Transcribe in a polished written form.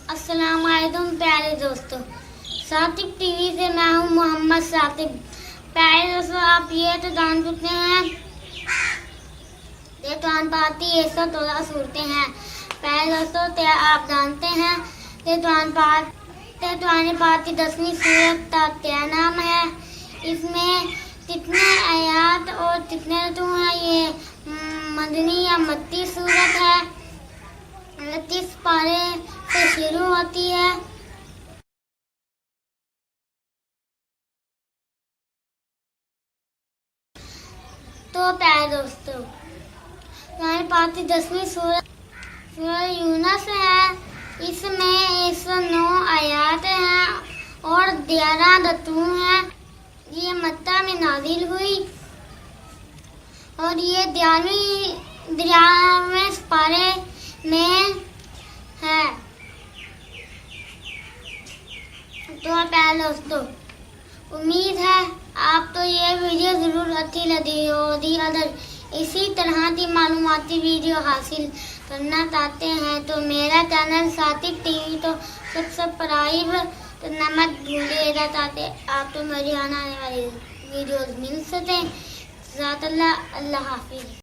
अस्सलाम वालेकुम प्यारे दोस्तों, सातिक टीवी से मैं हूं मोहम्मद सातिक। प्यारे दोस्तों, आप ये तो जान चुके हैं तेतवान पाती 113 सूरतें हैं। प्यारे दोस्तों, आप जानते हैं तेतवान पाती 10वीं सूरत का नाम है। इसमें कितने आयात और कितने रकू हैं? ये मदनी या मत्ती सूरत है। 29 पारे से शुरू होती है। तो प्यारे दोस्तों, हमारे पास 10वीं सूरत यूनुस है। इसमें 109 आयात हैं और 11 रकू हैं। ये मक्का में नाजिल हुई और ये 11वें पारे में है। तो प्यारे दोस्तों, उम्मीद है आपको ये वीडियो जरूर अच्छी लगी होगी। अगर इसी तरह की मालूमाती वीडियो हासिल करना चाहते हैं तो मेरा चैनल सातिक टीवी तो सब्सक्राइब करना मत भूलिएगा, ताकि आपको मेरी आने वाली वीडियोस मिल सके। अल्लाह हाफिज।